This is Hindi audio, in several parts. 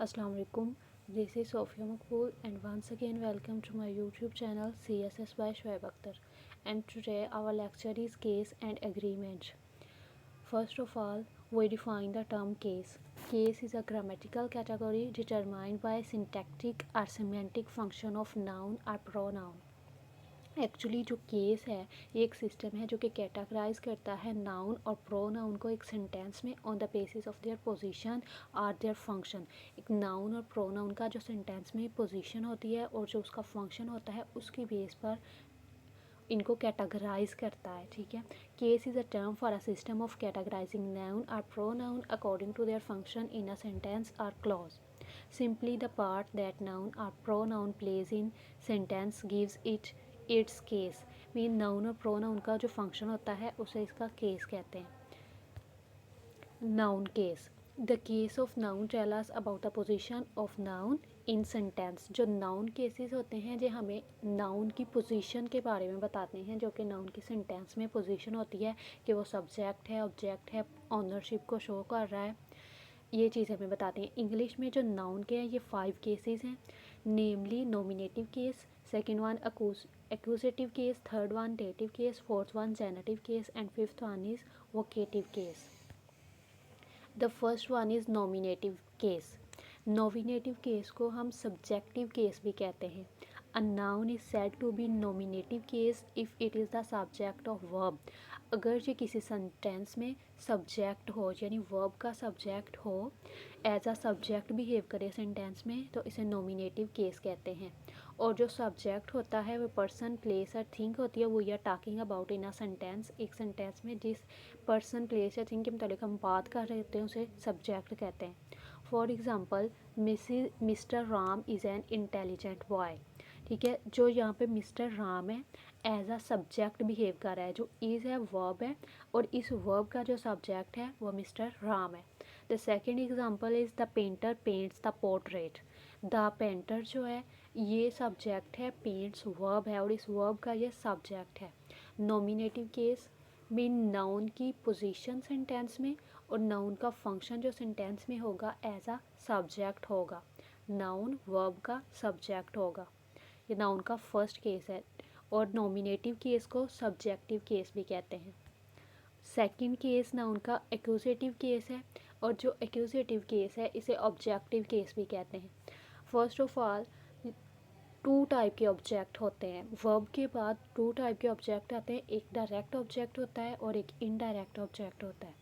Assalamu alaikum. This is Sofia Makbul and once again welcome to my YouTube channel CSS by Shoaib Akhtar. And today our lecture is case and agreement. First of all, we define the term case. Case is a grammatical category determined by syntactic or semantic function of noun or pronoun. Actually जो केस है ये एक सिस्टम है जो कि कैटेगराइज करता है नाउन और प्रोनाउन को एक सेंटेंस में on the basis of their position और देयर फंक्शन। एक नाउन और प्रोनाउन का जो सेंटेंस में पोजीशन होती है और जो उसका फंक्शन होता है उसकी बेस पर इनको कैटेगराइज करता है। ठीक है, case is a term for a system of categorising noun और pronoun according to their function in a sentence और clause. Simply the part that noun or pronoun plays in sentence gives it its case। Mean noun और प्रोनाउन का जो फंक्शन होता है उसे इसका केस कहते हैं। Noun case, the case of noun tell us about the position of noun in sentence. जो नाउन केसेस होते हैं जो हमें नाउन की पोजीशन के बारे में बताते हैं, जो कि नाउन की सेंटेंस में पोजीशन होती है कि वो सब्जेक्ट है, ऑब्जेक्ट है, ऑनरशिप को शो कर रहा है, ये चीज़ हमें बताते हैं। इंग्लिश में जो नाउन के हैं ये 5 केसेस हैं, namely nominative case, second one accusative case, third one dative case, fourth one genitive case and fifth one is vocative case. The first one is nominative case. Nominative case को हम सब्जेक्टिव केस भी कहते हैं। A noun is said to be nominative case if it is the subject of verb. अगर ये किसी सेंटेंस में सब्जेक्ट हो, यानी वर्ब का सब्जेक्ट हो, एज अ सब्जेक्ट बिहेव करे सेंटेंस में, तो इसे नॉमिनेटिव केस कहते हैं। और जो सब्जेक्ट होता है वो पर्सन, प्लेस और थिंग होती है, वो we are talking about in a sentence. एक सेंटेंस में जिस पर्सन, प्लेस या थिंग के मतलब हम बात कर रहे होते हैं उसे सब्जेक्ट कहते हैं। For example, mister Ram is an intelligent boy. ठीक है, जो यहाँ पे मिस्टर राम है एज अ सब्जेक्ट बिहेव कर रहा है। जो इज़ है वर्ब है और इस वर्ब का जो सब्जेक्ट है वो मिस्टर राम है। The second example is the painter paints the portrait. The painter जो है ये सब्जेक्ट है, पेंट्स वर्ब है और इस वर्ब का ये सब्जेक्ट है। नॉमिनेटिव केस मीन नाउन की पोजीशन सेंटेंस में और नाउन का फंक्शन जो सेंटेंस में होगा एज अ सब्जेक्ट होगा। नाउन वर्ब का सब्जेक्ट होगा, ये नाउन का फर्स्ट केस है। और नॉमिनेटिव केस को सब्जेक्टिव केस भी कहते हैं। सेकंड केस नाउन का एक्यूजेटिव केस है और जो एक्यूजेटिव केस है इसे ऑब्जेक्टिव केस भी कहते हैं। फर्स्ट ऑफ ऑल, 2 टाइप के ऑब्जेक्ट होते हैं। वर्ब के बाद 2 टाइप के ऑब्जेक्ट आते हैं, एक डायरेक्ट ऑब्जेक्ट होता है और एक इनडायरेक्ट ऑब्जेक्ट होता है।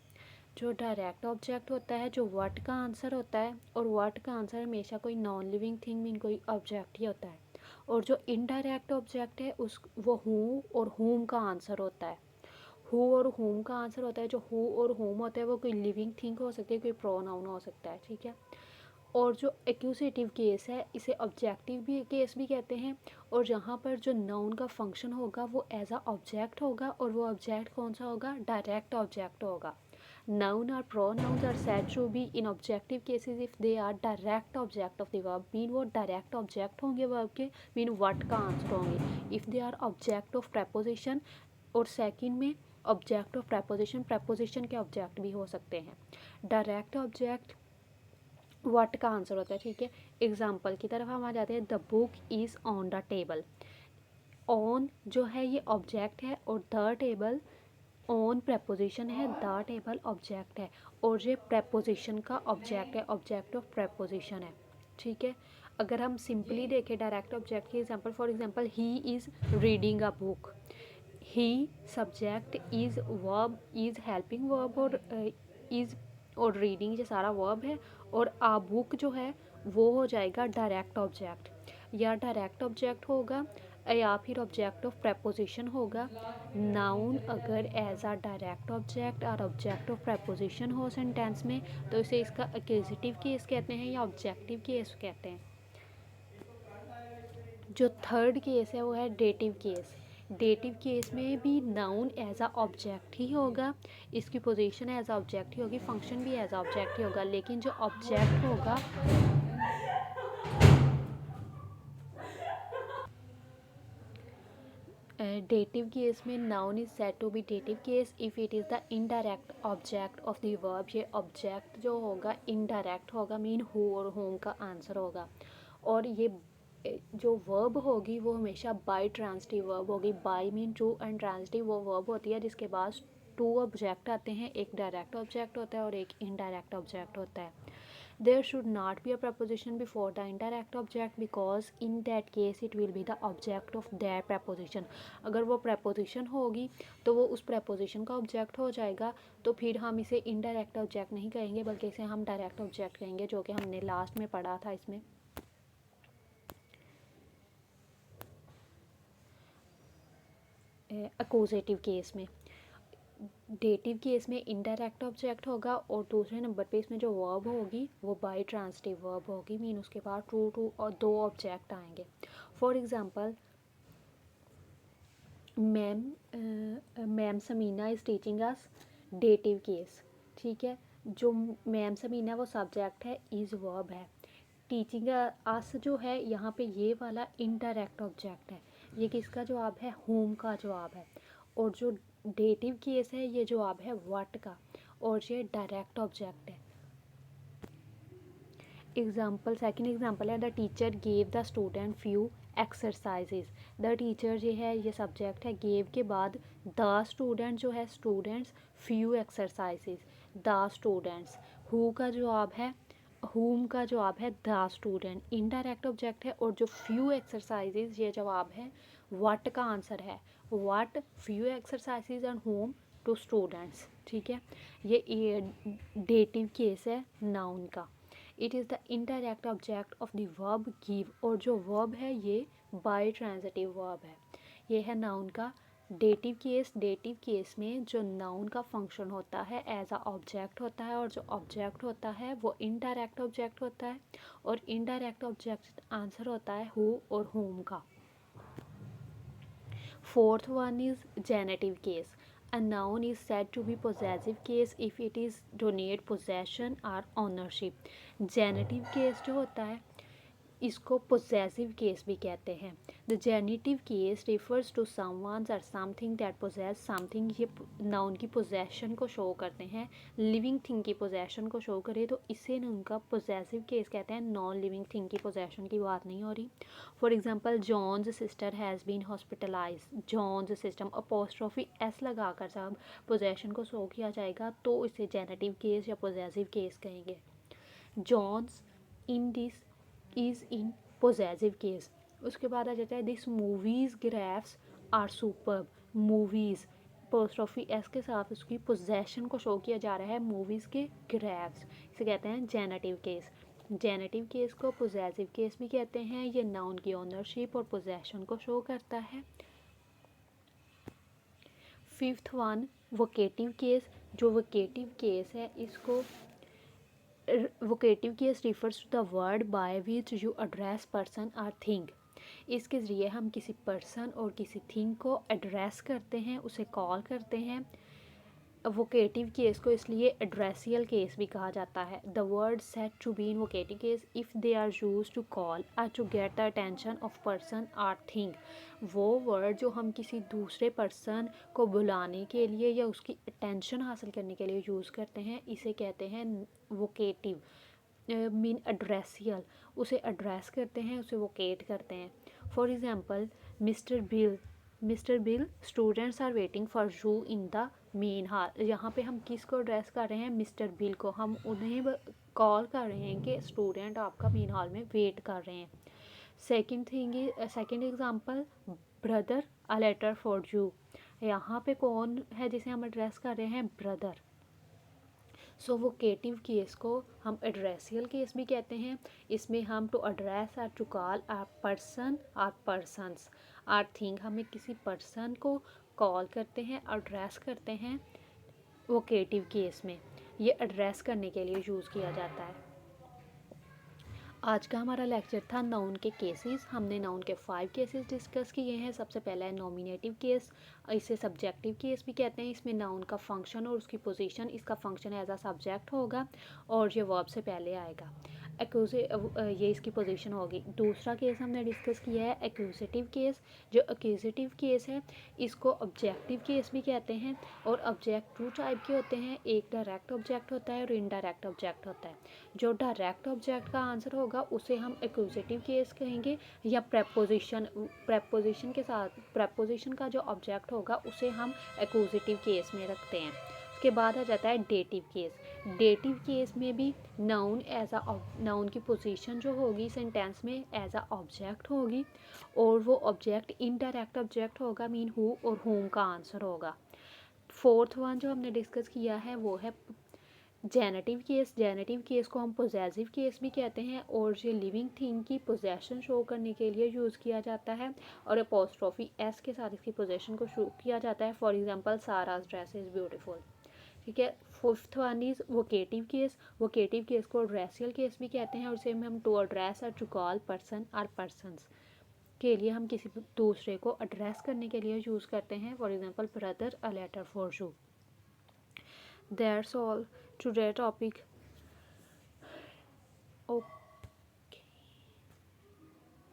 जो डायरेक्ट ऑब्जेक्ट होता है जो वर्ड का आंसर होता है, और वर्ड का आंसर हमेशा कोई नॉन लिविंग थिंग मीन कोई ऑब्जेक्ट ही होता है। और जो इनडायरेक्ट ऑब्जेक्ट है उस वो हु और हुम का आंसर होता है। हु और हुम का आंसर होता है। जो हु और हुम होता है वो कोई लिविंग थिंग हो सकती है, कोई प्रोनाउन हो सकता है। ठीक है, और जो एक्यूजेटिव केस है इसे ऑब्जेक्टिव भी केस भी कहते हैं। और जहाँ पर जो नाउन का फंक्शन होगा वो एज अ ऑब्जेक्ट होगा, और वो ऑब्जेक्ट कौन सा होगा, डायरेक्ट ऑब्जेक्ट होगा। Noun or pronouns are said to be in objective cases if they are direct object of the verb। Mean वो डायरेक्ट ऑब्जेक्ट होंगे वर्ब के, मीन व्हाट का आंसर होंगे। If they are object of preposition, और सेकंड में ऑब्जेक्ट ऑफ preposition, preposition के ऑब्जेक्ट भी हो सकते हैं। डायरेक्ट ऑब्जेक्ट व्हाट का आंसर होता है। ठीक है, एग्जाम्पल की तरफ हम आ जाते हैं। The book is on the table. On जो है ये ऑब्जेक्ट है और द टेबल ऑन प्रेपोजिशन है, द टेबल ऑब्जेक्ट है और ये प्रेपोजिशन का ऑब्जेक्ट है, ऑब्जेक्ट ऑफ प्रेपोजिशन है। ठीक है, अगर हम सिंपली देखें डायरेक्ट ऑब्जेक्ट की example, for example he is reading a book. He subject, is verb, is helping verb और इज़ और रीडिंग ये सारा वर्ब है, और आ बुक जो है वो हो जाएगा डायरेक्ट ऑब्जेक्ट। या डायरेक्ट ऑब्जेक्ट होगा या फिर ऑब्जेक्ट ऑफ प्रेपोजिशन होगा। नाउन अगर एज अ डायरेक्ट ऑब्जेक्ट और ऑब्जेक्ट ऑफ प्रेपोजिशन हो सेंटेंस में तो इसे इसका एक्यूजिटिव केस कहते हैं या ऑब्जेक्टिव केस कहते हैं। जो थर्ड केस है वो है डेटिव केस। डेटिव केस में भी नाउन एज अ ऑब्जेक्ट ही होगा, इसकी पोजीशन एज अ ऑब्जेक्ट ही होगी, फंक्शन भी एज अ ऑब्जेक्ट ही होगा, लेकिन जो ऑब्जेक्ट होगा डेटिव केस में noun is said to be dative case if it is the indirect object of the verb. ये ऑब्जेक्ट जो होगा इनडायरेक्ट होगा, मीन हु और होम का आंसर होगा। और ये जो वर्ब होगी वो हमेशा बाय ट्रांजिटिव वर्ब होगी। Bi mean two and transitive वो वर्ब होती है जिसके पास टू ऑब्जेक्ट आते हैं, एक डायरेक्ट ऑब्जेक्ट होता है और एक इनडायरेक्ट ऑब्जेक्ट होता है। There should not be a preposition before the indirect object because in that case it will be the object of that preposition। अगर वो preposition होगी तो वो उस preposition का object हो जाएगा, तो फिर हम इसे indirect object नहीं कहेंगे बल्कि इसे हम direct object कहेंगे, जो कि हमने लास्ट में पढ़ा था इसमें। अकोजेटिव केस में, डेटिव केस में इनडायरेक्ट ऑब्जेक्ट होगा और दूसरे नंबर पे इसमें जो वर्ब होगी वो बाय ट्रांजिटिव वर्ब होगी, मीन उसके बाद टू और दो ऑब्जेक्ट आएंगे। For example, ma'am Sameena is teaching us, dative case. ठीक है, जो मैम समीना वो सब्जेक्ट है, इज़ वर्ब है। टीचिंग अस जो है यहाँ पे ये वाला इनडायरेक्ट ऑब्जेक्ट है, ये किसका जवाब है, होम का जवाब है। और जो डेटिव केस है ये जवाब है व्हाट का, और ये डायरेक्ट ऑब्जेक्ट है। एग्जाम्पल, सेकेंड एग्जाम्पल है the teacher gave the student few exercises. The teacher जो है ये सब्जेक्ट है, गेव के बाद द स्टूडेंट जो है students, few exercises the students. Who का जवाब है, हुम का जवाब है द स्टूडेंट, इनडायरेक्ट ऑब्जेक्ट है। और जो फ्यू एक्सरसाइजेज ये जवाब है व्हाट का आंसर है, what few exercises and home to students. ठीक है, ये डेटिव केस है नाउन का। It is the indirect object of the verb give, और जो वर्ब है ये बाय ट्रांजिटिव वर्ब है। ये है नाउन का डेटिव केस। डेटिव केस में जो नाउन का फंक्शन होता है एज अ ऑब्जेक्ट होता है, और जो ऑब्जेक्ट होता है वो इनडायरेक्ट ऑब्जेक्ट होता है, और इनडायरेक्ट ऑब्जेक्ट आंसर होता है हु और होम का। Fourth one is genitive case. A noun is said to be possessive case if it is denote possession or ownership। Genitive case जो होता है इसको possessive case भी कहते हैं। The genitive case refers to someone or something that possess something। ये noun की possession को show करते हैं, living thing की possession को show करे तो इसे उनका possessive case कहते हैं, non living thing की possession की बात नहीं हो रही। For example, John's sister has been hospitalized। John's system apostrophe s लगा कर जब possession को show किया जाएगा तो इसे genitive case या possessive case कहेंगे। John's in this is in possessive case। उसके बाद आ जाता है this movies graphs are superb. Movies apostrophe s के साथ उसकी पोजेशन को शो किया जा रहा है, मूवीज के ग्राफ्स, इसे कहते हैं जेनेटिव केस। जेनेटिव केस को पोजेसिव केस भी कहते हैं, ये नाउन की ओनरशिप और पोजेशन को शो करता है। Fifth one vocative case. जो वोकेटिव केस है इसको vocative case refers to the word by which you address person और थिंग। इसके ज़रिए हम किसी पर्सन और किसी थिंग को एड्रेस करते हैं, उसे कॉल करते हैं। वोकेटिव केस को इसलिए एड्रेसियल केस भी कहा जाता है। The word said to be in vocative case if they are use to call और to get the attention of person और थिंग। वो वर्ड जो हम किसी दूसरे पर्सन को बुलाने के लिए या उसकी अटेंशन हासिल करने के लिए यूज़ करते हैं, इसे कहते हैं वोकेटिव, मीन एड्रेसियल। उसे एड्रेस करते हैं, उसे वोकेट करते हैं। For example, mister Bill students are waiting for you in the main hall. यहाँ पे हम किसको एड्रेस कर रहे हैं, मिस्टर बिल को। हम उन्हें कॉल कर रहे हैं कि स्टूडेंट आपका मेन हॉल में वेट कर रहे हैं। Second example, brother a letter for you. यहाँ पे कौन है जिसे हम एड्रेस कर रहे हैं, ब्रदर। सो वोकेटिव केस को हम एड्रेसियल केस भी कहते हैं। इसमें हम to address or to call or person or persons or thing, हमें किसी पर्सन को कॉल करते हैं, एड्रेस करते हैं। वोकेटिव केस में ये एड्रेस करने के लिए यूज़ किया जाता है। आज का हमारा लेक्चर था नाउन के केसेस। हमने नाउन के 5 केसेस डिस्कस किए हैं। सबसे पहला है नॉमिनेटिव केस, इसे सब्जेक्टिव केस भी कहते हैं। इसमें नाउन का फंक्शन और उसकी पोजीशन, इसका फंक्शन एज अ सब्जेक्ट होगा और ये वर्ब से पहले आएगा। ये इसकी पोजीशन होगी। दूसरा केस हमने डिस्कस किया है एक्यूजेटिव केस। जो एक्यूजेटिव केस है इसको ऑब्जेक्टिव केस भी कहते हैं। और ऑब्जेक्ट टू टाइप के होते हैं, एक डायरेक्ट ऑब्जेक्ट होता है और इनडायरेक्ट ऑब्जेक्ट होता है। जो डायरेक्ट ऑब्जेक्ट का आंसर होगा उसे हम एक्यूजेटिव केस कहेंगे, या प्रेपोजिशन के साथ प्रेपोजिशन का जो ऑब्जेक्ट होगा उसे हम एक्यूजेटिव केस में रखते हैं। उसके बाद आ जाता है डेटिव केस। डेटिव केस में भी नाउन नाउन की पोजीशन जो होगी सेंटेंस में एज अ ऑब्जेक्ट होगी, और वो ऑब्जेक्ट इनडायरेक्ट ऑब्जेक्ट होगा, मीन हु और होम का आंसर होगा। फोर्थ वन जो हमने डिस्कस किया है वो है जेनेटिव केस। जेनेटिव केस को हम पोजेसिव केस भी कहते हैं, और ये लिविंग थिंग की पोजेशन शो करने के लिए यूज़ किया जाता है, और अपोस्ट्रोफी एस के साथ इसकी पोजेशन को शो किया जाता है। For example Sara's dress is beautiful. ठीक है। Fifth one is vocative case. Vocative case को ड्रेसियल केस भी कहते हैं, और इसे हम टू एड्रेस और टू कॉल पर्सन और पर्सनस के लिए हम किसी दूसरे को एड्रेस करने के लिए यूज़ करते हैं। For example brother a letter for you. That's all today topic.